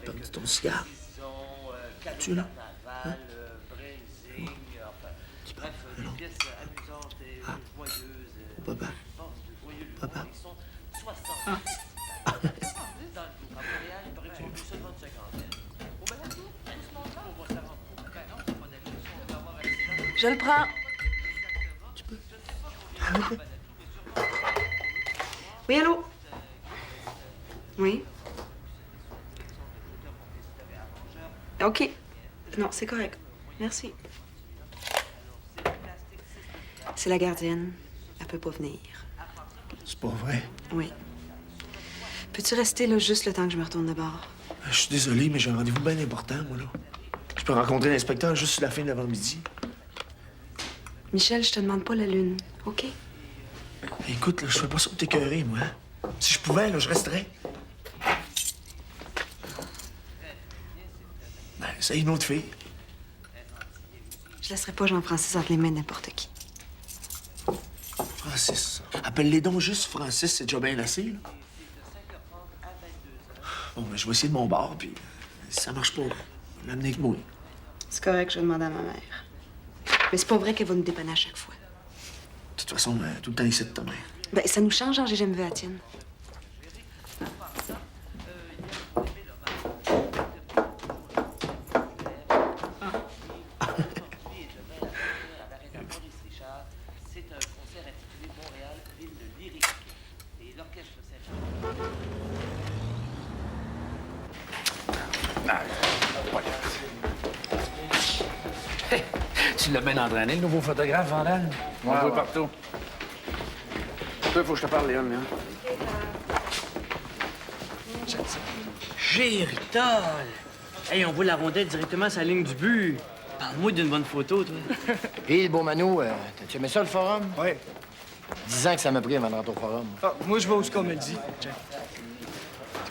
Perdu ton cigare. Tu là? Hein? Bref, des pièces amusantes et joyeuses. Papa. Papa. 60. Je le prends. Tu peux? Oui, allô? Oui. OK. Non, c'est correct. Merci. C'est la gardienne. Elle peut pas venir. C'est pas vrai. Oui. Peux-tu rester là juste le temps que je me retourne de bord? Je suis désolé, mais j'ai un rendez-vous bien important, moi, là. Je peux rencontrer l'inspecteur juste sur la fin de l'avant-midi. Michel, je te demande pas la lune, OK? Écoute, là, je fais pas ça pour t'écœurer, moi. Hein? Si je pouvais, là, je resterais. Ben, c'est une autre fille. Je laisserai pas Jean-Francis entre les mains de n'importe qui. Francis. Appelle-les donc juste Francis, c'est déjà bien assez, là. Bon, ben, je vais essayer de mon bord, puis si ça marche pas, l'amener avec moi. C'est correct, je vais demander à ma mère. Mais c'est pas vrai qu'elle va nous dépanner à chaque fois. De toute façon, tout le temps ici de ta mère. Ben, ça nous change, hein, j'ai jamais vu la tienne. Tu l'as bien entraîné, le nouveau photographe, Vandal? On le voit partout. Toi, faut que je te parle, Léon, là. Géritol! Hey, on voit la rondelle directement sur la ligne du but. Parle-moi d'une bonne photo, toi. Hé, le beau Mano, t'as-tu aimé ça, le forum? Oui. 10 ans que ça m'a pris avant de rentrer au forum. Ah, moi, je vais où ce qu'on me dit. C'est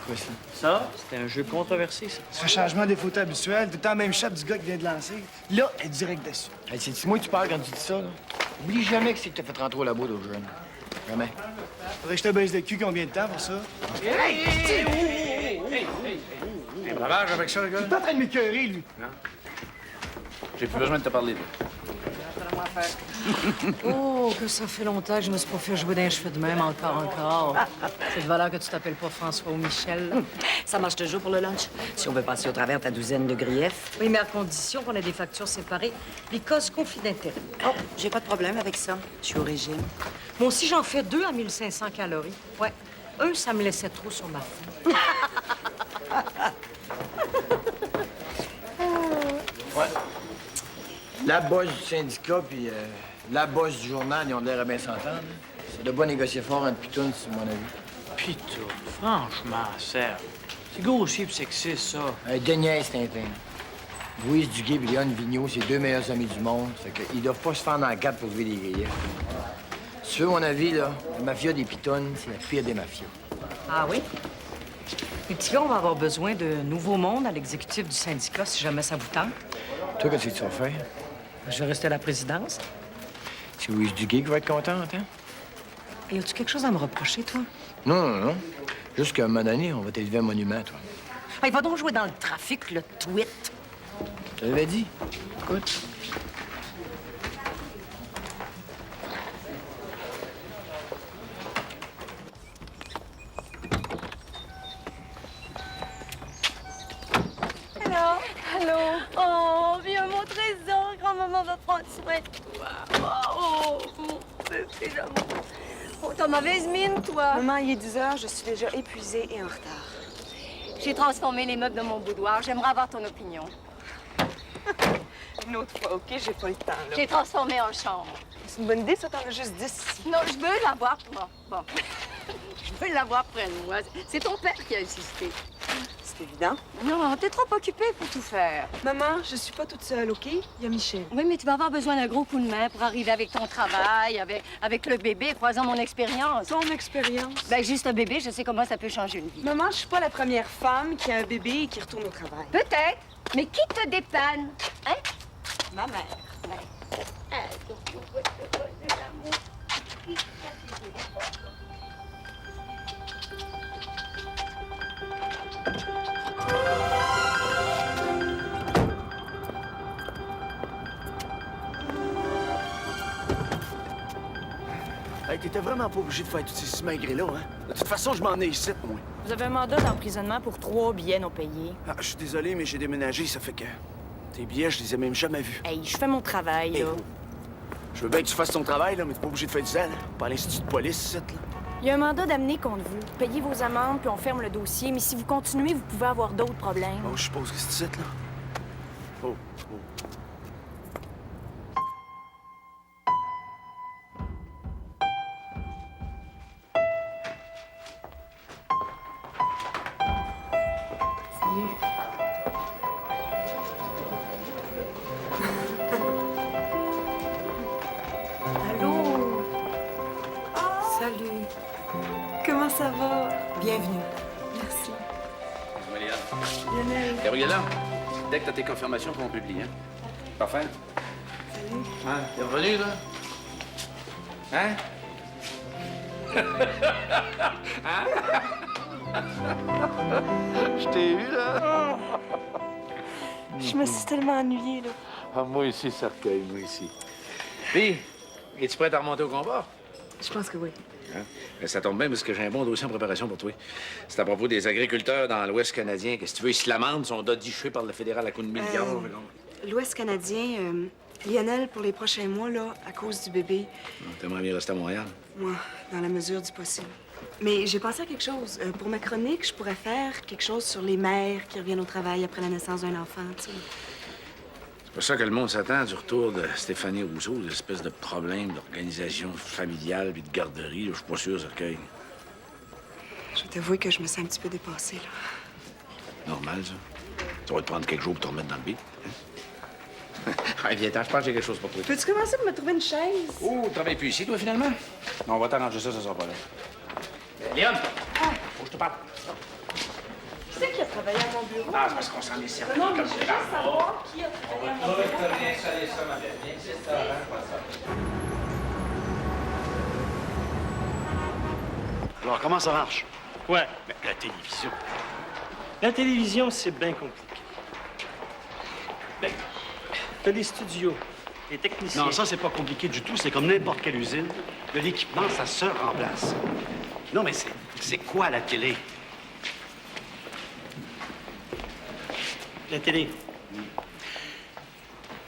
quoi ça? Ça, c'était un jeu controversé, ça. C'est un changement des photos habituels, tout le temps la même shot du gars qui vient de lancer. Là, elle est direct dessus. Hey, c'est-tu moi que tu parles quand tu dis ça, là? Oublie jamais que c'est que t'as fait rentrer au labo d'autres jeunes. Jamais. Faudrait que je te baisse le cul combien de temps pour ça? Un bravage avec ça, le gars? Il est en train de m'écœurer, lui. J'ai plus besoin de te parler, là. Oh, que ça fait longtemps que je me suis pas fait jouer d'un cheveu de même, encore. C'est de valeur que tu t'appelles pas François ou Michel. Ça marche toujours pour le lunch, si on veut passer au travers ta douzaine de griefs. Oui, mais à condition qu'on ait des factures séparées, because conflit d'intérêt. Oh, j'ai pas de problème avec ça. Je suis au régime. Moi aussi, j'en fais 2 à 1500 calories. Ouais. Un, ça me laissait trop sur ma faim. Ouais. La bosse du syndicat puis la bosse du journal, ils ont l'air à bien s'entendre. C'est de pas négocier fort entre pitounes, c'est mon avis. Pitoune, franchement, Serge. C'est grossier pis sexiste, ça. Deniès Tintin. Louise Duguay et Léon Vigneault, c'est 2 meilleurs amis du monde. Fait qu'ils doivent pas se faire dans le cadre pour lever des griefs. Si tu veux mon avis, là, la mafia des pitounes, c'est la pire des mafias. Ah oui? Et puis là, on va avoir besoin de nouveau monde à l'exécutif du syndicat, si jamais ça vous tente. Toi, qu'est-ce que tu vas faire? Je vais rester à la présidence. C'est Louise Duguay qui va être contente, hein? Et as-tu quelque chose à me reprocher, toi? Non. Juste qu'à un moment donné, on va t'élever un monument, toi. Ah, il va donc jouer dans le trafic, le tweet. Je l'avais dit. Écoute. Allô? Oh, viens, mon trésor, grand-maman va prendre soin de toi. Oh, mon bébé d'amour. Oh, t'as mauvaise mine, toi. Maman, il est 10 heures, je suis déjà épuisée et en retard. J'ai transformé les meubles de mon boudoir. J'aimerais avoir ton opinion. Une autre fois, OK? J'ai pas le temps, là. J'ai transformé en chambre. C'est une bonne idée, ça, t'en as juste 10 ici. Non, je veux l'avoir. Bon. Je veux l'avoir près de moi. C'est ton père qui a insisté. C'est évident. Non, t'es trop occupée pour tout faire. Maman, je suis pas toute seule, OK? Il y a Michel. Oui, mais tu vas avoir besoin d'un gros coup de main pour arriver avec ton travail, avec le bébé, croisant mon expérience. Ton expérience? Ben, juste un bébé, je sais comment ça peut changer une vie. Maman, je suis pas la première femme qui a un bébé et qui retourne au travail. Peut-être, mais qui te dépanne? Hein? Ma mère. Hey, t'étais vraiment pas obligé de faire toutes ces simagrées-là, hein? De toute façon, je m'en ai ici, moi. Vous avez un mandat d'emprisonnement pour 3 billets non payés. Ah, je suis désolé, mais j'ai déménagé, ça fait que... Tes billets, je les ai même jamais vus. Hey, je fais mon travail, là. Je veux bien que tu fasses ton travail, là, mais t'es pas obligé de faire du zèle, hein? Pas à l'institut de police, ici, là. Il y a un mandat d'amener contre vous. Payez vos amendes, puis on ferme le dossier. Mais si vous continuez, vous pouvez avoir d'autres problèmes. Bon, je suppose que c'est ici, là. Oh, oh. Allô? Salut. Comment ça va? Bienvenue. Merci. Lionel. Gabriella, dès que t'as tes confirmations, on publie, hein? Parfait. Salut. Hein? T'es revenu, là? Hein? Je t'ai eu, là? Je me suis tellement ennuyée, là. Ah, moi aussi, cercueil, moi aussi. Puis, es-tu prête à remonter au combat? Je pense que oui. Hein? Ben, ça tombe bien parce que j'ai un bon dossier en préparation pour toi. C'est à propos des agriculteurs dans l'Ouest canadien. Que si tu veux, ils se lamentent, sont dodichés par le fédéral à coups de milliards. L'Ouest canadien, Lionel, pour les prochains mois, là, à cause du bébé, T'aimerais bien rester à Montréal? moi, dans la mesure du possible. Mais j'ai pensé à quelque chose. Pour ma chronique, je pourrais faire quelque chose sur les mères qui reviennent au travail après la naissance d'un enfant, tu sais. C'est pour ça que le monde s'attend du retour de Stéphanie Rousseau, des espèces de problèmes d'organisation familiale puis de garderie. Je suis pas sûr, cercueil. Je vais t'avouer que je me sens un petit peu dépassée, là. Normal, ça. Ça va te prendre quelques jours pour te remettre dans le beat. Hein? Allez, viens-t'en, je pense que j'ai quelque chose pour toi. Peux-tu commencer pour me trouver une chaise? Oh, tu travailles plus ici, toi, finalement? Non, on va t'arranger ça sera pas là. Léon! Faut que je te parle. Qui c'est qui a travaillé à mon bureau? Ah, c'est parce qu'on s'en est servi Non, mais comme je veux ça. juste savoir qui a travaillé à mon bureau. Alors, comment ça marche? Quoi? Ben, la télévision. La télévision, c'est bien compliqué. Ben, t'as des studios, des techniciens. Non, ça, c'est pas compliqué du tout. C'est comme n'importe quelle usine. De l'équipement, ça se remplace. Non, mais c'est quoi la télé? La télé,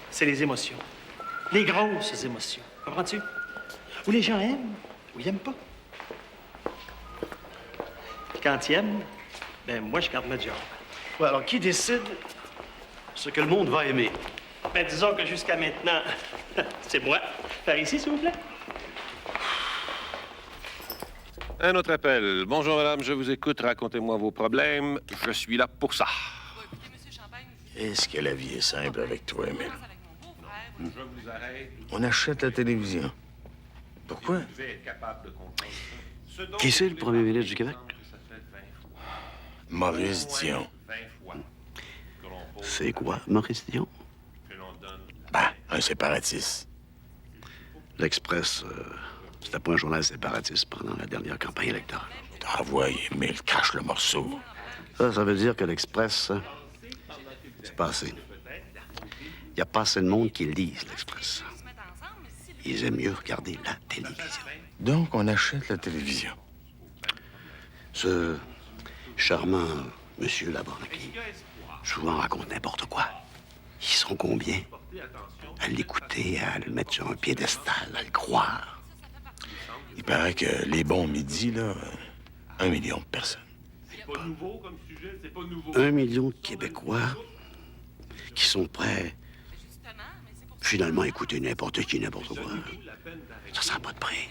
c'est les émotions. Les grosses émotions. Comprends-tu? Où les gens aiment, ou ils aiment pas. Puis quand ils aiment, ben moi, je garde ma job. Ouais, alors, qui décide ce que le monde va aimer? Ben, disons que jusqu'à maintenant, c'est moi. Par ici, s'il vous plaît. Un autre appel. Bonjour, madame, je vous écoute. Racontez-moi vos problèmes. Je suis là pour ça. Est-ce que la vie est simple avec toi, Emile? Je vous arrête. On achète la télévision. Pourquoi? Vous devez être capable de comprendre ça. Qui c'est le premier ministre du Québec? Ça fait 20 fois. Maurice Dion. 20 fois que l'on pose, C'est quoi, Maurice Dion? que l'on donne. Ben, un séparatiste. L'Express, c'était pas un journal séparatiste pendant la dernière campagne électorale. Ah ouais, Emile, cache le morceau. Ça veut dire que l'Express, c'est pas assez. Il n'y a pas assez de monde qui lise l'Express. Ils aiment mieux regarder la télévision. Donc, on achète la télévision. Ce charmant monsieur là-bas, qui souvent raconte n'importe quoi. Ils sont combien à l'écouter, à le mettre sur un piédestal, à le croire? Il paraît que les bons midis, là, 1 million de personnes. C'est pas nouveau comme sujet, c'est pas nouveau. 1 million de Québécois qui sont prêts, finalement, à écouter n'importe qui, n'importe quoi. Ça sera pas de prix.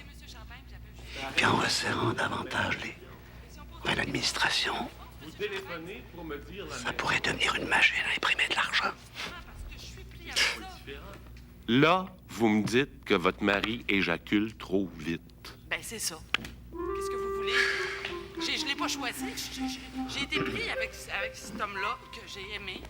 Puis en resserrant davantage l'administration, Vous téléphonez pour me dire la ça pourrait devenir une machine à imprimer de l'argent. Là, vous me dites que votre mari éjacule trop vite. Ben, c'est ça. Qu'est-ce que vous voulez? Je l'ai pas choisi. J'ai été pris avec cet homme-là que j'ai aimé.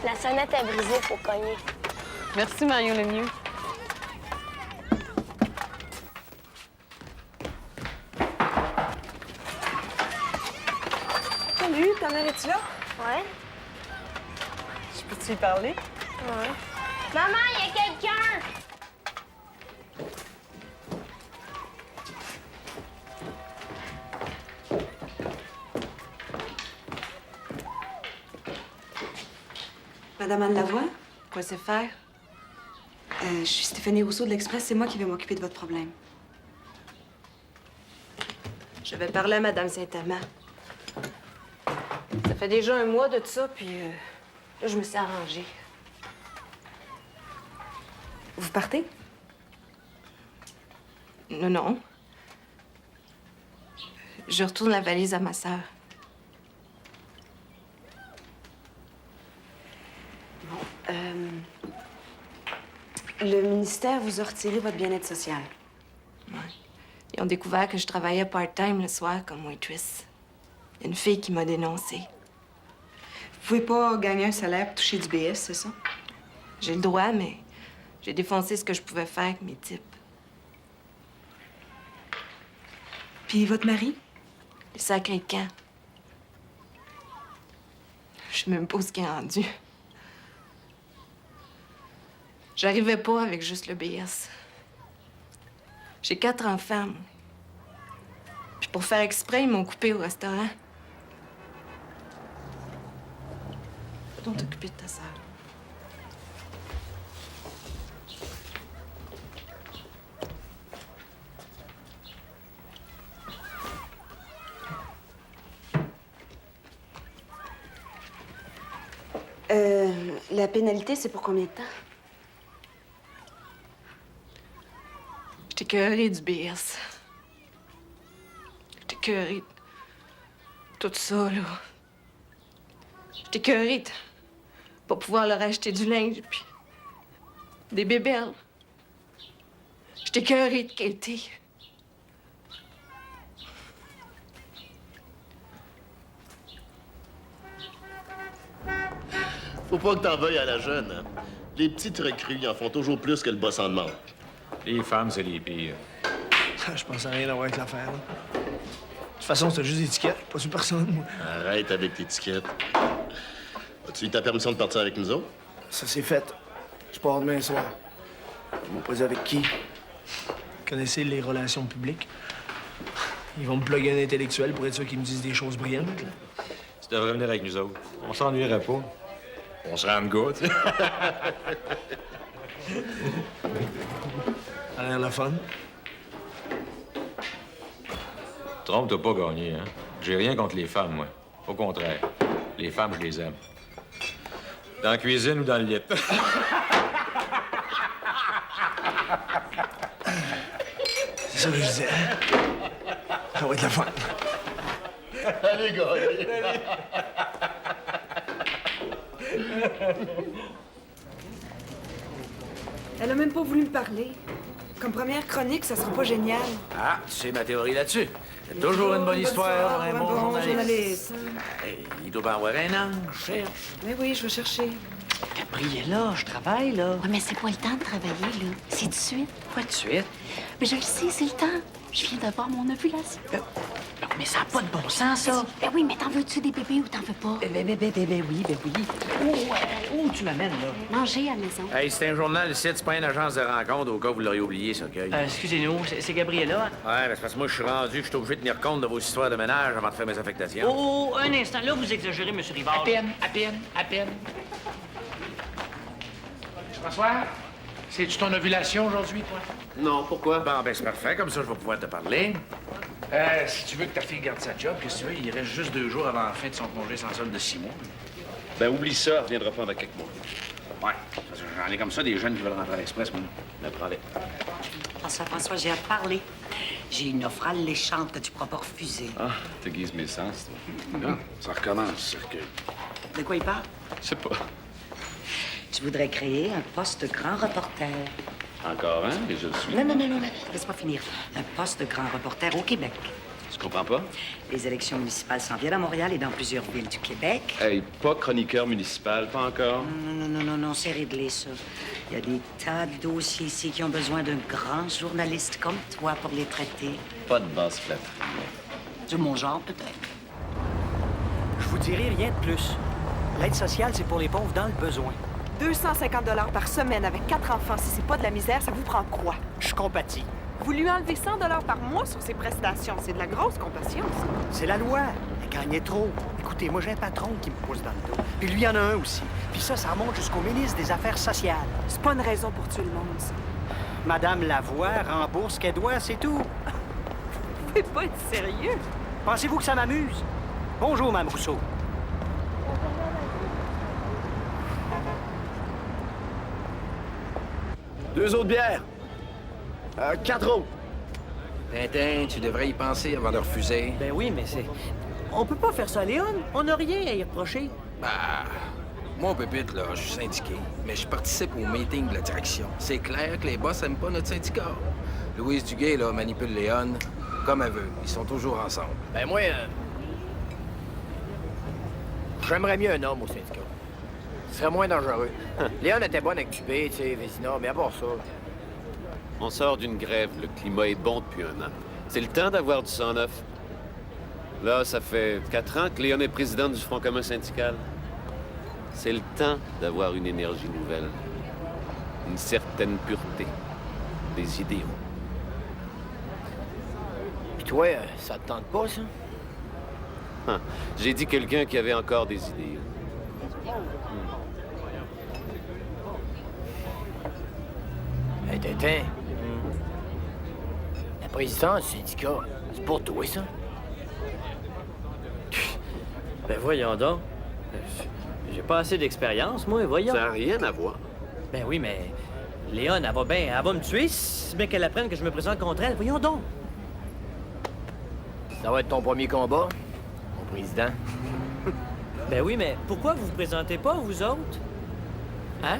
La sonnette est brisée, faut cogner. Merci, Mario Lemieux. Salut, ta mère est-tu là? Ouais? Je peux-tu lui parler? Ouais. Maman, il y a quelqu'un! Madame Anne Lavoie? Quoi c'est faire? Je suis Stéphanie Rousseau de l'Express. C'est moi qui vais m'occuper de votre problème. Je vais parler à Madame Saint-Amand. Ça fait déjà un mois de ça, puis là, je me suis arrangée. Vous partez? Non, non. Je retourne la valise à ma sœur. Bon, le ministère vous a retiré votre bien-être social. Ouais. Ils ont découvert que je travaillais part-time le soir comme waitress. Il y a une fille qui m'a dénoncée. Vous pouvez pas gagner un salaire pour toucher du BS, c'est ça? J'ai le droit, mais j'ai défoncé ce que je pouvais faire avec mes types. Puis votre mari? Le sacré camp. Je sais même pas ce qu'il est rendu. J'arrivais pas avec juste le BS. J'ai 4 enfants, moi. Puis pour faire exprès, ils m'ont coupé au restaurant. Faut donc t'occuper de ta sœur. La pénalité, c'est pour combien de temps? J'étais écœurée du BS. J'étais écœurée de tout ça, là. J'étais écœurée de pas pouvoir leur acheter du linge, puis des bébelles. J'étais écœurée de qualité. Faut pas que t'en veuilles à la jeune. Hein? Les petites recrues, ils en font toujours plus que le boss en demande. Les femmes, c'est les pires. Je pense à rien à voir avec l'affaire, là. De toute façon, c'est juste des tickets, pas sur personne, moi. Arrête avec tes tickets. As-tu eu ta permission de partir avec nous autres? Ça, c'est fait. Je pars demain soir. Ils m'ont pas dit avec qui. Vous connaissez les relations publiques? Ils vont me plugger un intellectuel pour être sûr qu'ils me disent des choses brillantes, là. Tu devrais venir avec nous autres. On s'ennuierait pas. On se rend gars, tu sais. Ça a l'air le fun. Trompe-toi pas gagné, hein? J'ai rien contre les femmes, moi. Au contraire. Les femmes, je les aime. Dans la cuisine ou dans le lit. C'est ça que je disais. Ça va être le fun. Allez, gagné! Elle a même pas voulu me parler. Comme première chronique, ça sera pas génial. Ah, tu sais ma théorie là-dessus. C'est toujours une bonne histoire pour un bon journaliste. Hey, il doit bien avoir un ange, cherche. Mais oui, je vais chercher. Gabriella, je travaille, là. Ouais, mais c'est pas le temps de travailler, là. C'est tout de suite. Quoi de suite? Mais je le sais, c'est le temps. Je viens d'avoir mon ovulation. Mais ça n'a pas de bon sens, ça. Ben oui, mais t'en veux-tu des bébés ou t'en veux pas? Ben oui. Où tu m'amènes, là? Manger à la maison. Hey, c'est un journal ici, c'est pas une agence de rencontre au cas où vous l'auriez oublié, ça, Cueil. Excusez-nous, c'est Gabriella. Ouais, mais c'est parce que moi, je suis rendu, je suis obligé de tenir compte de vos histoires de ménage avant de faire mes affectations. Oh, un instant, là, vous exagérez, M. Rivard. À peine. François, c'est-tu ton ovulation aujourd'hui, toi? Non, pourquoi? Bon, ben c'est parfait, comme ça, je vais pouvoir te parler. Si tu veux que ta fille garde sa job, qu'est-ce que tu veux? Il reste juste 2 jours avant la fin de son congé sans solde de 6 mois. Ben, oublie ça, elle reviendra pas avec quelques mois. Ouais, parce que j'en ai comme ça, des jeunes qui veulent rentrer à l'Express, moi. Ben, prends-les. François, j'ai à te parler. J'ai une offre alléchante que tu pourras pas refuser. Ah, t'aiguises mes sens, toi. Non, ça recommence, Cercueil. De quoi il parle? Je sais pas. Tu voudrais créer un poste grand reporter. Encore un, et je le suis. Non, laisse-moi finir. Un poste de grand reporter au Québec. Je comprends pas. Les élections municipales s'en viennent à Montréal et dans plusieurs villes du Québec. Hey, pas chroniqueur municipal, pas encore. Non, c'est réglé, ça. Il y a des tas de dossiers ici qui ont besoin d'un grand journaliste comme toi pour les traiter. Pas de basse flatterie. De mon genre, peut-être. Je vous dirai rien de plus. L'aide sociale, c'est pour les pauvres dans le besoin. 250 $ par semaine avec 4 enfants, si c'est pas de la misère, ça vous prend quoi? Je compatis. Vous lui enlevez 100 $ par mois sur ses prestations. C'est de la grosse compassion, ça. C'est la loi. Elle gagnait trop. Écoutez, moi, j'ai un patron qui me pousse dans le dos. Puis lui, il y en a un aussi. Puis ça remonte jusqu'au ministre des Affaires sociales. C'est pas une raison pour tuer le monde, ça. Madame Lavoie rembourse ce qu'elle doit, c'est tout. Vous pouvez pas être sérieux. Pensez-vous que ça m'amuse? Bonjour, Mme Rousseau. Deux autres bières. 4 autres. Tintin, tu devrais y penser avant de refuser. Ben oui, mais c'est... On peut pas faire ça, Léon. On n'a rien à y reprocher. Bah, moi, au pupitre, là, je suis syndiqué, mais je participe au meeting de la direction. C'est clair que les boss aiment pas notre syndicat. Louise Duguay, là, manipule Léon comme elle veut. Ils sont toujours ensemble. Ben moi, j'aimerais mieux un homme au syndicat. Ce serait moins dangereux. Léon était bonne avec Dubé, tu sais, Vézina, mais à part ça... On sort d'une grève. Le climat est bon depuis un an. C'est le temps d'avoir du sang neuf. Là, ça fait 4 ans que Léon est président du Front commun syndical. C'est le temps d'avoir une énergie nouvelle. Une certaine pureté. Des idéaux. Puis toi, ça te tente pas, ça? J'ai dit quelqu'un qui avait encore des idéaux. Hey, Tintin. La présidence du syndicat, c'est pour toi, ça? Ben voyons donc. J'ai pas assez d'expérience, moi, voyons. Ça n'a rien à voir. Ben oui, mais Léon, elle va me tuer si bien qu'elle apprenne que je me présente contre elle. Voyons donc. Ça va être ton premier combat, mon président. Ben oui, mais pourquoi vous vous présentez pas, vous autres? Hein?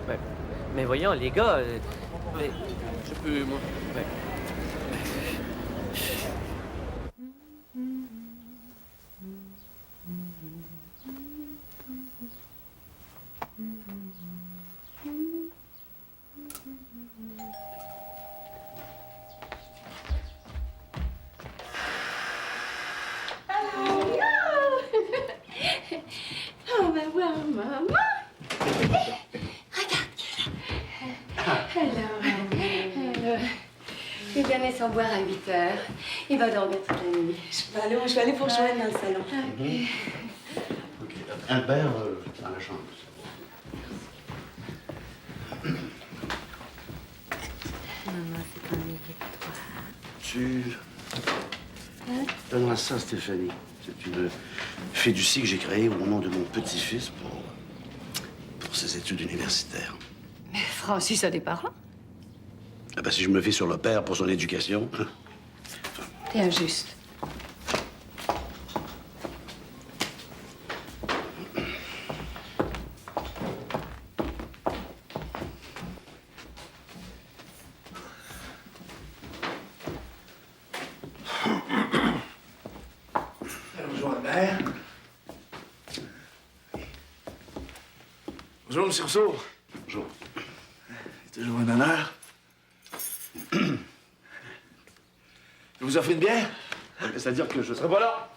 Ben, mais voyons, les gars... Je peux, moi. Ben, On va voir maman. Regarde. Alors. Il vient sans boire à 8 heures. Il va dormir toute la nuit. Je vais aller pour rejoindre dans le salon. OK. Albert, dans la chambre. Maman, c'est ennuyé de toi. Tu donneras ça à Stéphanie. C'est une fiducie que j'ai créée au nom de mon petit-fils pour ses études universitaires. Mais Francis a des parents. Ah ben, si je me fie sur le père pour son éducation... T'es injuste. Bonjour, Albert. Bonjour, M. Rousseau. Bonjour. C'est toujours un honneur. Je vous offre une bière? C'est-à-dire que je serai pas là.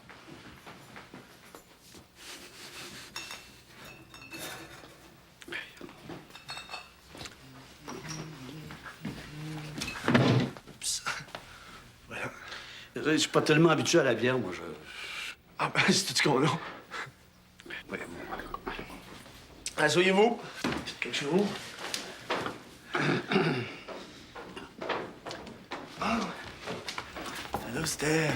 Voilà. Je suis pas tellement habitué à la bière, moi. Ah ben, c'est tout ce qu'on a. Oui. Asseyez-vous. Quelque chose. Ah. Allô, Steph.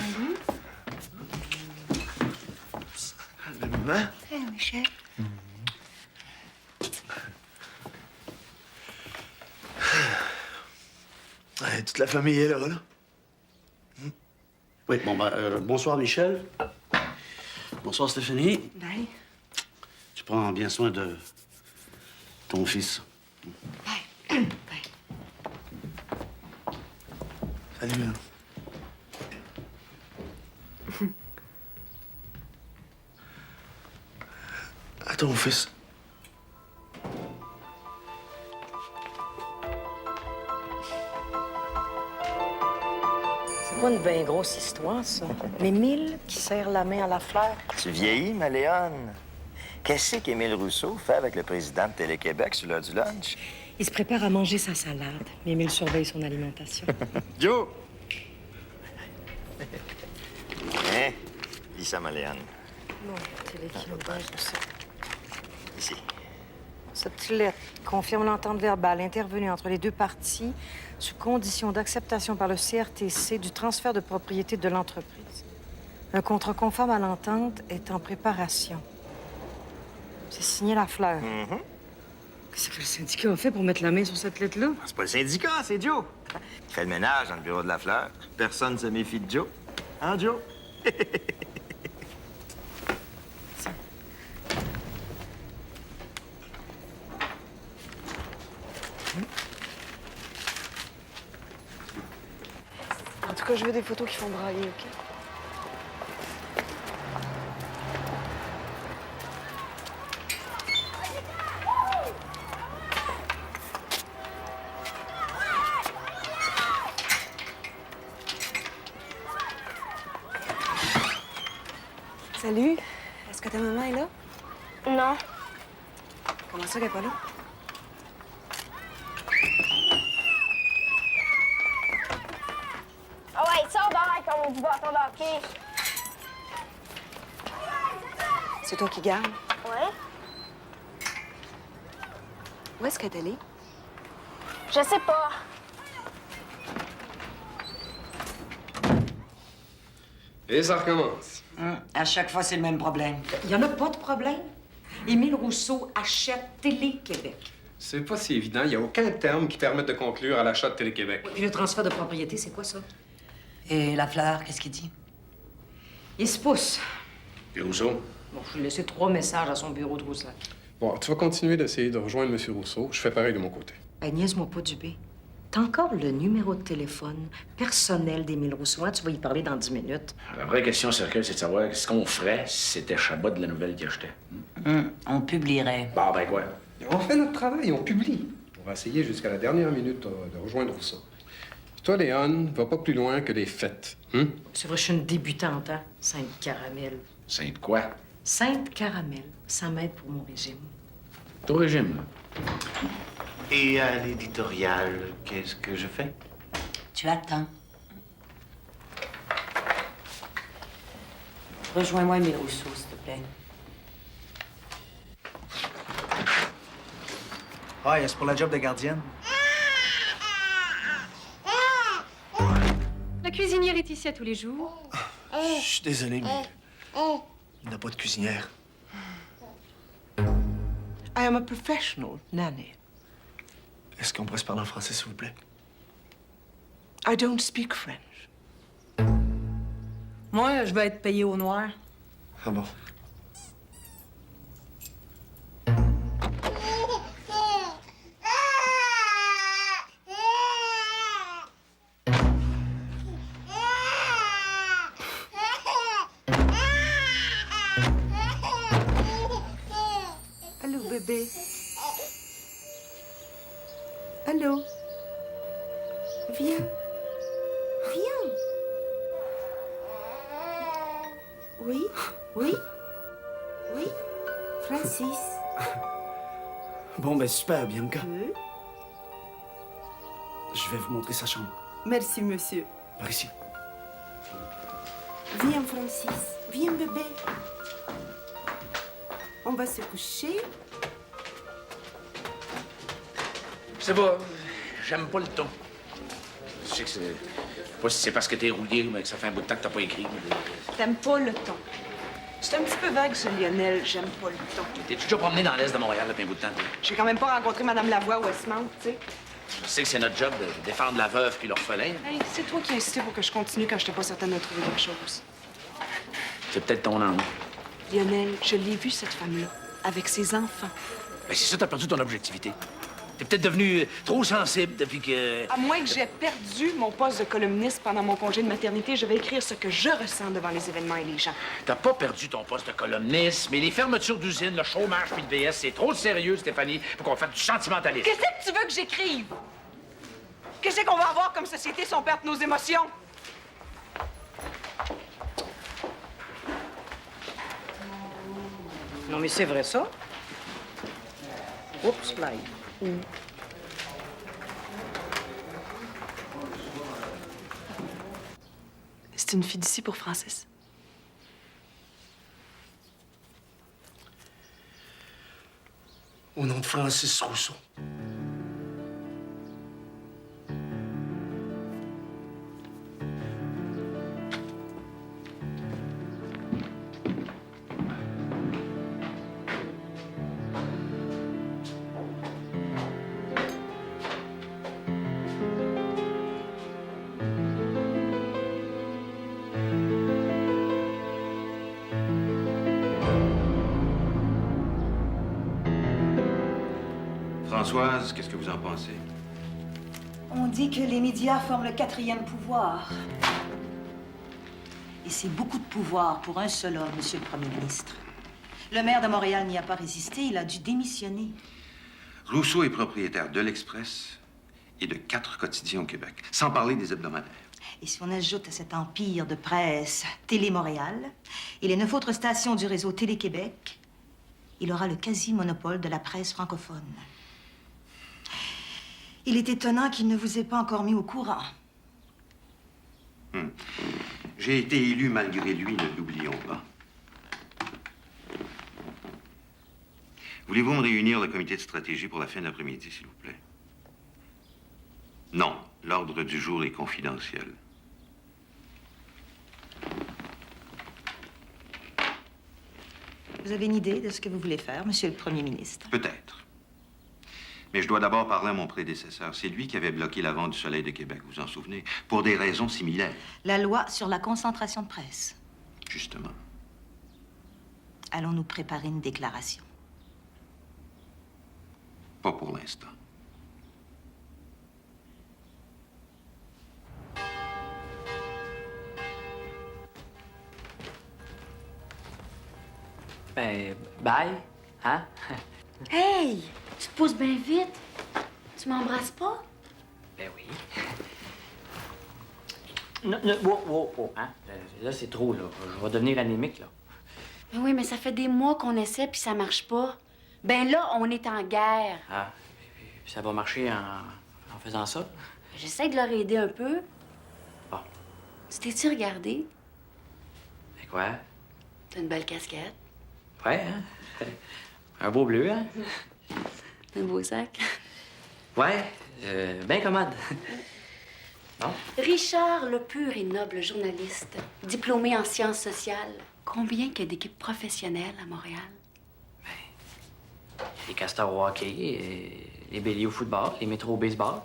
La maman? Hey, Michel. Ouais, toute la famille est là, là. Oui, bon, bonsoir, Michel. Bonsoir, Stéphanie. Bye. Tu prends bien soin de ton fils. Bye. Bye. Salut, là. À ton fils. C'est pas une bien grosse histoire, ça. L'Émile qui serre la main à la fleur. Tu vieillis, ma Léone. Qu'est-ce qu'Émile Rousseau fait avec le président de Télé-Québec sur l'heure du lunch? Il se prépare à manger sa salade, mais Émile surveille son alimentation. Joe! Hein? Lis ça, ma Léone. Bon, Télé-Québec, ça. Ici. Cette lettre confirme l'entente verbale intervenue entre les deux parties sous condition d'acceptation par le CRTC du transfert de propriété de l'entreprise. Un contrat conforme à l'entente est en préparation. C'est signé Lafleur. Qu'est-ce que le syndicat a fait pour mettre la main sur cette lettre-là? C'est pas le syndicat, c'est Joe. Il fait le ménage dans le bureau de Lafleur. Personne ne se méfie de Joe. Hein, Joe? En tout cas, je veux des photos qui font brailler, OK? Salut. Est-ce que ta maman est là? Non. Comment ça qu'elle est pas là? Ah ouais, sors dehors comme du bâton d'hockey. C'est toi qui gardes? Ouais? Où est-ce qu'elle est allée? Je sais pas. Et ça recommence. À chaque fois, c'est le même problème. Il y en a pas de problème. Émile Rousseau achète Télé-Québec. C'est pas si évident. Il n'y a aucun terme qui permette de conclure à l'achat de Télé-Québec. Puis le transfert de propriété, c'est quoi ça? Et Lafleur, qu'est-ce qu'il dit? Il se pousse. Puis Rousseau? Bon, je lui ai laissé 3 messages à son bureau de Rousseau. Bon, tu vas continuer d'essayer de rejoindre M. Rousseau. Je fais pareil de mon côté. Hey, niaise-moi pas, Dubé. T'as encore le numéro de téléphone personnel d'Émile Rousseau. Hein? Tu vas y parler dans 10 minutes. La vraie question, Cercueil, c'est de savoir ce qu'on ferait si c'était Chabot de la nouvelle qu'il achetait. On publierait. Bah, ben quoi? On fait notre travail, on publie. On va essayer jusqu'à la dernière minute de rejoindre Rousseau. Puis toi, Léon, va pas plus loin que les fêtes. C'est vrai, je suis une débutante, hein? Sainte Caramel. Sainte quoi? Sainte Caramel. Ça m'aide pour mon régime. Ton régime, là? Et à l'éditorial, qu'est-ce que je fais? Tu attends. Rejoins-moi Émile Rousseau, s'il te plaît. Ah, c'est pour la job de gardienne. La cuisinière est ici à tous les jours. Je suis désolé, mais il n'a pas de cuisinière. I am a professional nanny. Est-ce qu'on pourrait se parler en français, s'il vous plaît? I don't speak French. Moi, je vais être payée au noir. Ah bon? Allô, bébé? Allô? Viens. Viens. Oui? Oui? Oui? Francis? Bon, ben super, Bianca. Je vais vous montrer sa chambre. Merci, monsieur. Par ici. Viens, Francis. Viens, bébé. On va se coucher. Je sais pas, j'aime pas le ton. Je sais que c'est... Je sais pas si c'est parce que t'es rouillé ou que ça fait un bout de temps que t'as pas écrit. T'aimes pas le ton. C'est un petit peu vague, ce Lionel. J'aime pas le ton. T'es-tu déjà promené dans l'Est de Montréal depuis un bout de temps, toi? J'ai quand même pas rencontré Madame Lavoie à Westmount, tu sais. Je sais que c'est notre job de défendre la veuve puis l'orphelin. Hey, c'est toi qui as insisté pour que je continue quand j'étais pas certaine de trouver quelque chose. C'est peut-être ton ange. Lionel, je l'ai vue, cette femme-là, avec ses enfants. Ben c'est ça, t'as perdu ton objectivité. T'es peut-être devenu trop sensible depuis que... À moins que j'aie perdu mon poste de columniste pendant mon congé de maternité, je vais écrire ce que je ressens devant les événements et les gens. T'as pas perdu ton poste de columniste, mais les fermetures d'usines, le chômage puis le VS, c'est trop sérieux, Stéphanie, pour qu'on fasse du sentimentalisme. Qu'est-ce que tu veux que j'écrive? Qu'est-ce qu'on va avoir comme société si on perd nos émotions? Non, mais c'est vrai, ça. Oups, slide. C'est une fille d'ici pour Francis. Au nom de Francis Rousseau. Françoise, qu'est-ce que vous en pensez? On dit que les médias forment le 4e pouvoir. Et c'est beaucoup de pouvoir pour un seul homme, Monsieur le Premier ministre. Le maire de Montréal n'y a pas résisté, il a dû démissionner. Rousseau est propriétaire de l'Express et de 4 quotidiens au Québec, sans parler des hebdomadaires. Et si on ajoute à cet empire de presse Télé-Montréal et les 9 autres stations du réseau Télé-Québec, il aura le quasi-monopole de la presse francophone. Il est étonnant qu'il ne vous ait pas encore mis au courant. J'ai été élu malgré lui, ne l'oublions pas. Voulez-vous me réunir le comité de stratégie pour la fin de l'après-midi, s'il vous plaît? Non, l'ordre du jour est confidentiel. Vous avez une idée de ce que vous voulez faire, Monsieur le Premier ministre? Peut-être. Mais je dois d'abord parler à mon prédécesseur. C'est lui qui avait bloqué la vente du Soleil de Québec, vous vous en souvenez, pour des raisons similaires. La loi sur la concentration de presse. Justement. Allons-nous préparer une déclaration? Pas pour l'instant. Ben, bye, hein? Hey! Tu te pousses bien vite. Tu m'embrasses pas? Ben oui. Non, non, wow, hein? Là, c'est trop, là. Je vais devenir anémique, là. Ben oui, mais ça fait des mois qu'on essaie puis ça marche pas. Ben là, on est en guerre. Ah, puis ça va marcher en faisant ça? J'essaie de leur aider un peu. Bon. Tu t'es-tu regardé? Ben quoi? T'as une belle casquette. Ouais, hein? Un beau bleu, hein? Un beau sac. Ouais, bien commode. Non? Richard, le pur et noble journaliste, diplômé en sciences sociales. Combien qu'il y a d'équipes professionnelles à Montréal? Les castors au hockey, les béliers au football, les métros au baseball.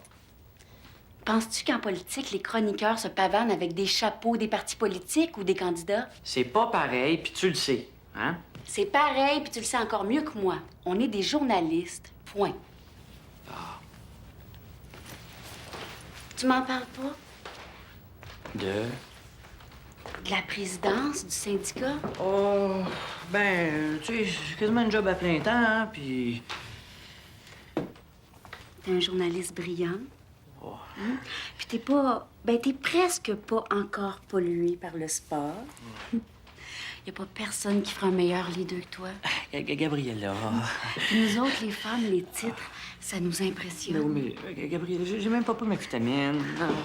Penses-tu qu'en politique, les chroniqueurs se pavanent avec des chapeaux des partis politiques ou des candidats? C'est pas pareil, puis tu le sais, hein? C'est pareil, puis tu le sais encore mieux que moi. On est des journalistes. Point. Ah. Tu m'en parles pas? De la présidence du syndicat? Oh, ben, tu sais, j'ai quasiment un job à plein temps, hein, puis... T'es un journaliste brillant. Oh. Hein? Puis t'es pas... Ben, t'es presque pas encore pollué par le sport. Y a pas personne qui fera un meilleur leader que toi. Gabriella. Puis nous autres, les femmes, les titres, ça nous impressionne. Non, mais Gabriella, j'ai même pas pris mes vitamines. Non.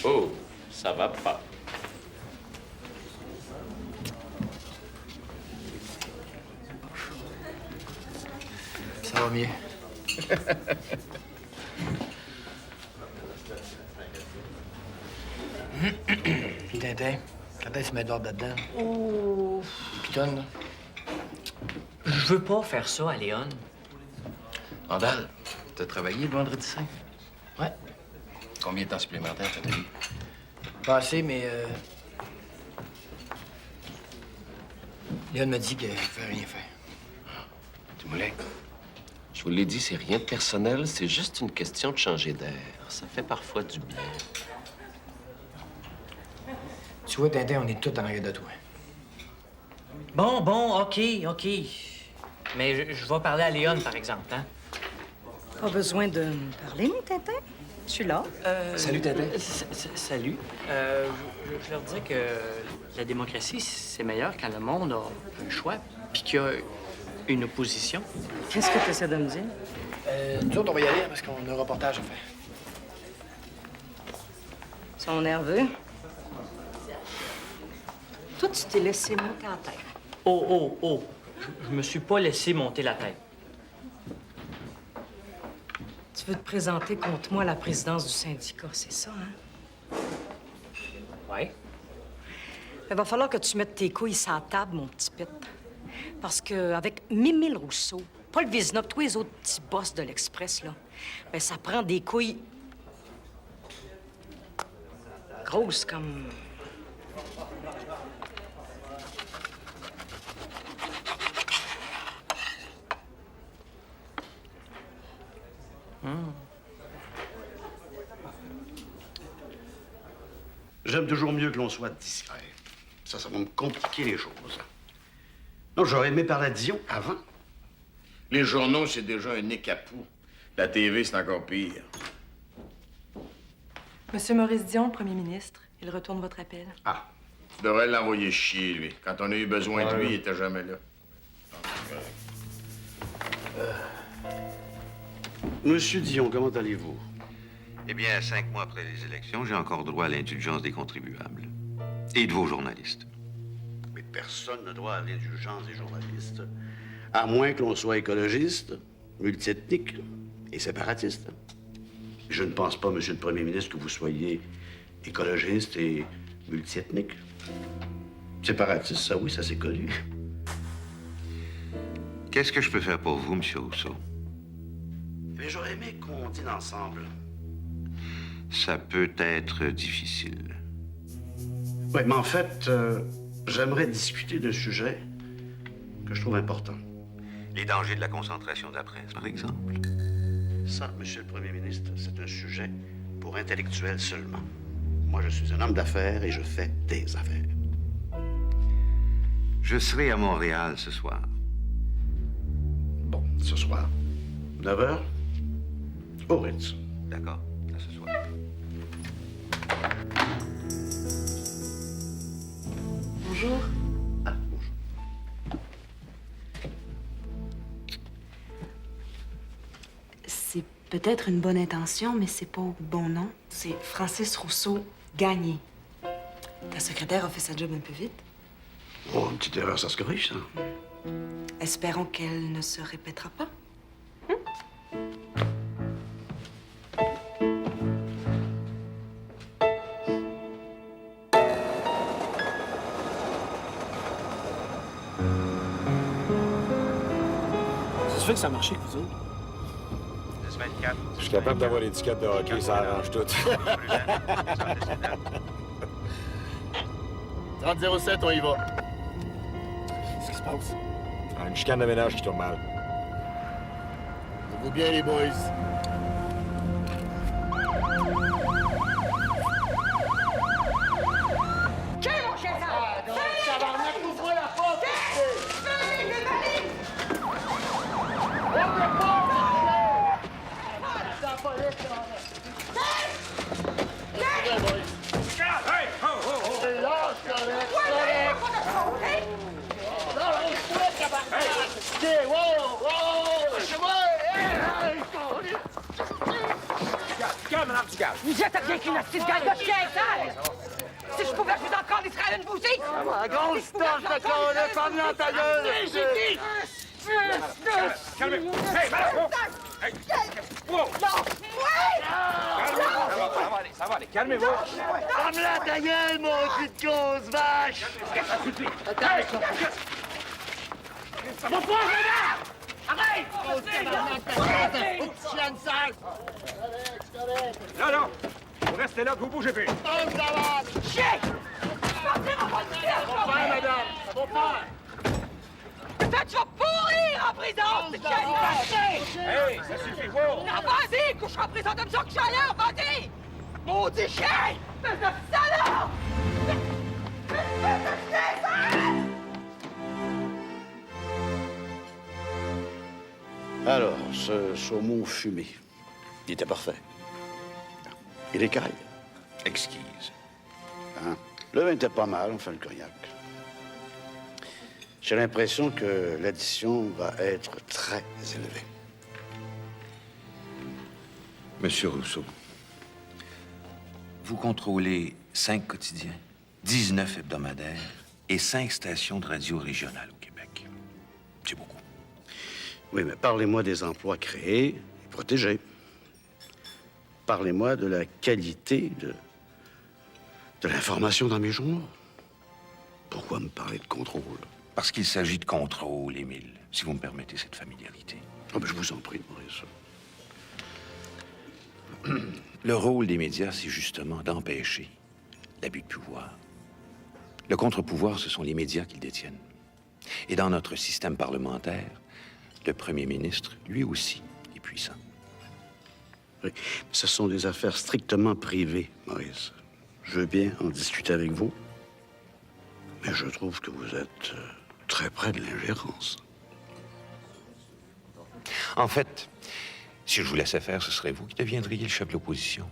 Oh, ça va pas. Ça va mieux. Puis Tintin, quand est-ce que tu mets de l'ordre là-dedans? Oh. Les pitons, là? Je veux pas faire ça à Léon. Randall, t'as travaillé le vendredi saint? Ouais. Combien de temps supplémentaire t'as donné? Pas assez, mais Léon m'a dit qu'il ne pouvait rien faire. Dumoulin, je vous l'ai dit, c'est rien de personnel, c'est juste une question de changer d'air. Ça fait parfois du bien. Tu vois, Tintin, on est tous en arrière de toi. Bon, OK. Mais je vais parler à Léon, par exemple, hein? Pas besoin de me parler, mon Tintin. Je suis là. Salut, Tintin. Salut. Je leur disais que la démocratie, c'est meilleur quand le monde a un choix puis qu'il y a une opposition. Qu'est-ce que tu essaies de me dire? Nous autres, on va y aller parce qu'on a un reportage à faire. Ils sont nerveux. Toi, tu t'es laissé monter en tête. Oh. Je me suis pas laissé monter la tête. Tu veux te présenter contre moi à la présidence du syndicat, c'est ça, hein? Oui. Il va falloir que tu mettes tes couilles sur la table, mon petit Pete. Parce qu'avec Mimile Rousseau, Paul Vézina, tous les autres petits boss de l'Express, là, ben ça prend des couilles grosses comme... J'aime toujours mieux que l'on soit discret. Ça va me compliquer les choses. Non, j'aurais aimé parler à Dion avant. Les journaux, c'est déjà un nez capou. La TV, c'est encore pire. Monsieur Maurice Dion, premier ministre, il retourne votre appel. Ah, tu devrais l'envoyer chier, lui. Quand on a eu besoin de lui, il était jamais là. Monsieur Dion, comment allez-vous? Eh bien, 5 mois après les élections, j'ai encore droit à l'indulgence des contribuables. Et de vos journalistes. Mais personne n'a droit à l'indulgence des journalistes, à moins que l'on soit écologiste, multiethnique et séparatiste. Je ne pense pas, Monsieur le Premier ministre, que vous soyez écologiste et multiethnique. Séparatiste, ça oui, ça c'est connu. Qu'est-ce que je peux faire pour vous, Monsieur Rousseau? Mais j'aurais aimé qu'on dîne ensemble. Ça peut être difficile. Oui, mais en fait, j'aimerais discuter d'un sujet que je trouve important. Les dangers de la concentration de la presse, par exemple. Ça, Monsieur le Premier ministre, c'est un sujet pour intellectuels seulement. Moi, je suis un homme d'affaires et je fais des affaires. Je serai à Montréal ce soir. Bon, ce soir, 9 h, au Ritz. D'accord, à ce soir. Bonjour. Ah, bonjour. C'est peut-être une bonne intention, mais c'est pas au bon nom. C'est Francis Rousseau Gagné. Ta secrétaire a fait sa job un peu vite. Oh, une petite erreur, ça se corrige, ça. Espérons qu'elle ne se répétera pas. Ça se fait que ça a marché, vous autres? Je suis capable d'avoir l'étiquette de hockey, ça arrange tout. 30-07, on y va. Qu'est-ce qui se passe? Une chicane de ménage qui tourne mal. Vous bien, les boys? Tiens, mon chef! Tabarnak, ouvre la porte! Vous êtes rien qu'une petite gang de chiens sales! Si je pouvais, je vous encore Israël une bougie! La grosse torche de con-là, comme dans ta gueule! Calmez-vous! Hey, madame! Hey! Non! Ça va aller, calmez-vous! Ferme-la ta gueule, mon petite grosse vache! Ça va pas, madame! Arrête! Non, vous restez là, vous bougez plus. Chien! Ça va faire, madame! Ça va faire! Toi, tu vas pourrir en prison, petit chien! Hey, ça suffit pas! Non, vas-y, couche en prison comme ça que je suis ailleurs, vas-y! Maudit chien! Fais de salaud! Alors, ce saumon fumé, il était parfait. Et l'écaille? Exquise. Hein? Le vin était pas mal, enfin le cognac. J'ai l'impression que l'addition va être très élevée. Monsieur Rousseau, vous contrôlez 5 quotidiens, 19 hebdomadaires et 5 stations de radio régionales au Québec. C'est beaucoup. Oui, mais parlez-moi des emplois créés et protégés. Parlez-moi de la qualité de l'information dans mes journaux. Pourquoi me parler de contrôle? Parce qu'il s'agit de contrôle, Émile, si vous me permettez cette familiarité. Oh, ben, je vous en prie de Maurice. Le rôle des médias, c'est justement d'empêcher l'abus de pouvoir. Le contre-pouvoir, ce sont les médias qui le détiennent. Et dans notre système parlementaire, le premier ministre, lui aussi, est puissant. Oui, ce sont des affaires strictement privées, Maurice. Je veux bien en discuter avec vous, mais je trouve que vous êtes très près de l'ingérence. En fait, si je vous laissais faire, ce serait vous qui deviendriez le chef de l'opposition.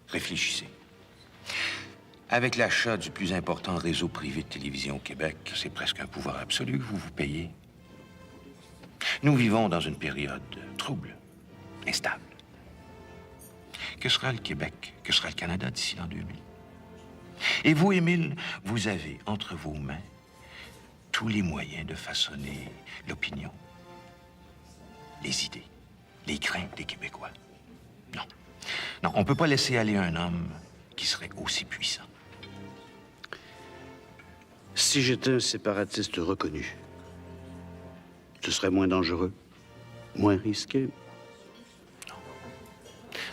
Réfléchissez. Avec l'achat du plus important réseau privé de télévision au Québec, c'est presque un pouvoir absolu que vous vous payez. Nous vivons dans une période trouble, instable. Que sera le Québec? Que sera le Canada d'ici l'an 2000? Et vous, Émile, vous avez entre vos mains tous les moyens de façonner l'opinion, les idées, les craintes des Québécois. Non. Non, on ne peut pas laisser aller un homme qui serait aussi puissant. Si j'étais un séparatiste reconnu, ce serait moins dangereux, moins risqué.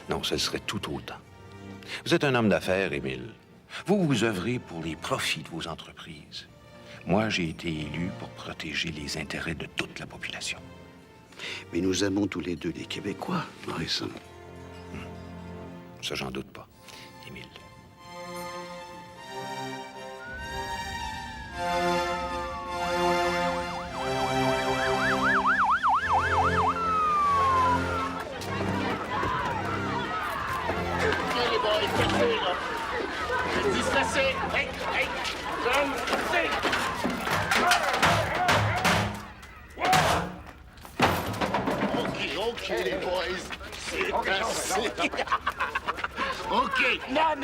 Non, ce serait tout autant. Vous êtes un homme d'affaires, Émile. Vous œuvrez pour les profits de vos entreprises. Moi, j'ai été élu pour protéger les intérêts de toute la population. Mais nous aimons tous les deux les Québécois, Maurice. Ça, j'en doute pas, Émile. OK, les boys. C'est assez. OK. Non.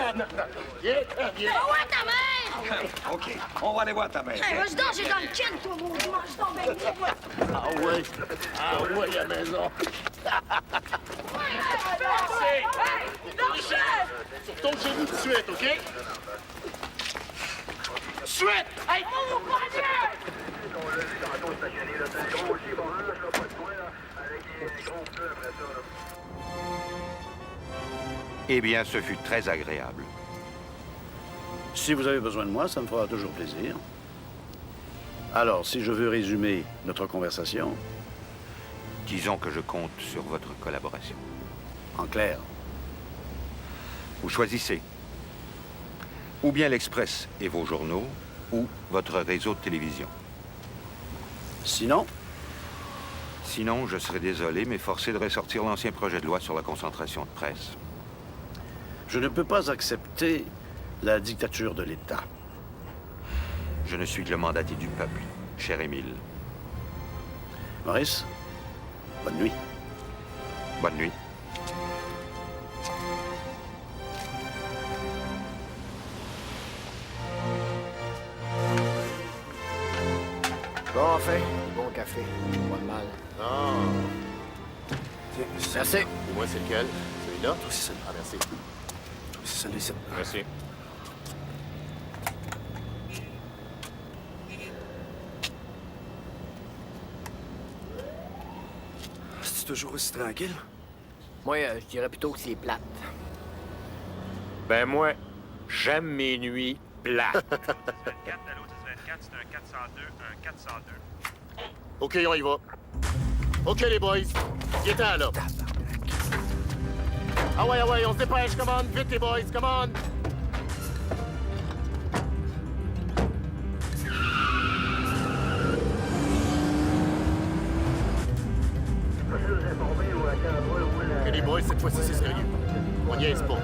Viens. Va voir ta mère! OK, on va aller voir ta mère. Hey, va-je donc, j'ai dans le kin, toi, mon dimanche, donc, ben, dis-moi. Ah ouais, à la maison. Sur ton genou de suite, OK? Suite! Hey! Oh, mon Dieu! Eh bien, ce fut très agréable. Si vous avez besoin de moi, ça me fera toujours plaisir. Alors, si je veux résumer notre conversation... Disons que je compte sur votre collaboration. En clair? Vous choisissez. Ou bien l'Express et vos journaux, ou votre réseau de télévision. Sinon? Sinon, je serais désolé, mais forcé de ressortir l'ancien projet de loi sur la concentration de presse. Je ne peux pas accepter la dictature de l'État. Je ne suis que le mandaté du peuple, cher Émile. Maurice, bonne nuit. Bonne nuit. Bon, enfin, bon café. Pas de mal. Non. Merci. Et moi, c'est lequel? Celui-là? Toi aussi, Ah, merci. Toi aussi, celui-ci. Merci. C'est toujours aussi tranquille? Moi, je dirais plutôt que c'est plate. Ben moi, j'aime mes nuits plates. c'est un 402, un 402. OK, on y va. OK, les boys. Il est temps, là. Ah ouais, on se dépêche, come on. Vite, les boys, come on. OK, les boys, cette fois-ci, c'est sérieux. On niaise pas.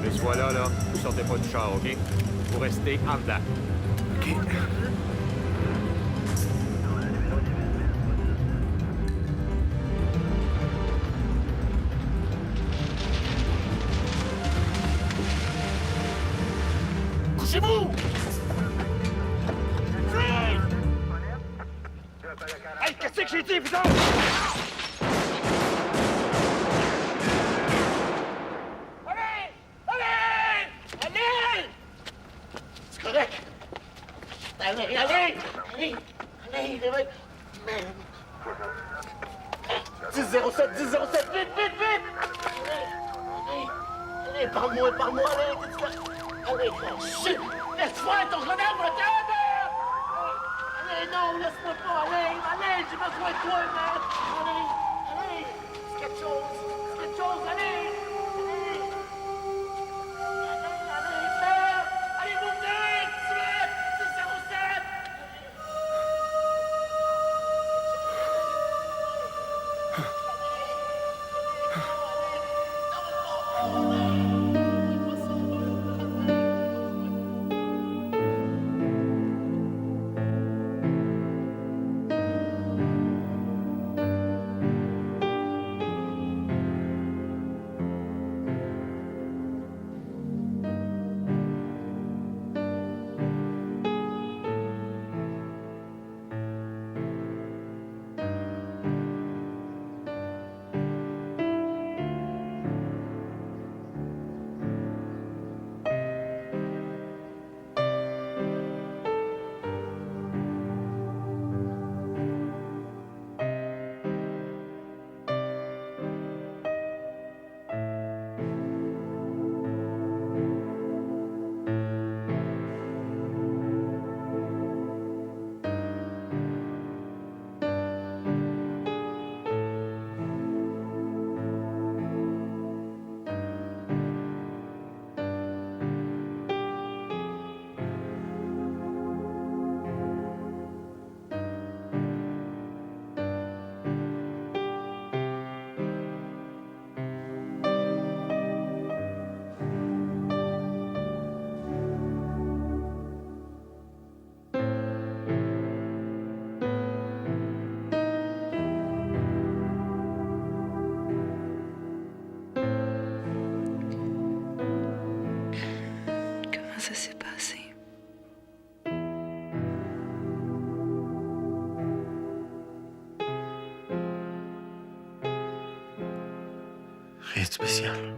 Mais ce là, vous sortez pas du char, OK? Vous restez en dedans. OK. Couchez-vous! Hey, qu'est-ce que j'ai dit, putain? C'est correct. Allez, les mecs. 10-07, 10-07, vite! Allez, parle-moi, allez, shit! Laisse faire ton grenade, mon cœur! Allez, non, laisse-moi pas, allez, j'ai besoin de toi, man! Allez, c'est quelque chose, allez, merde! Allez, vous venez, tout de suite! 10-07! Comment ça s'est passé? Rien de spécial.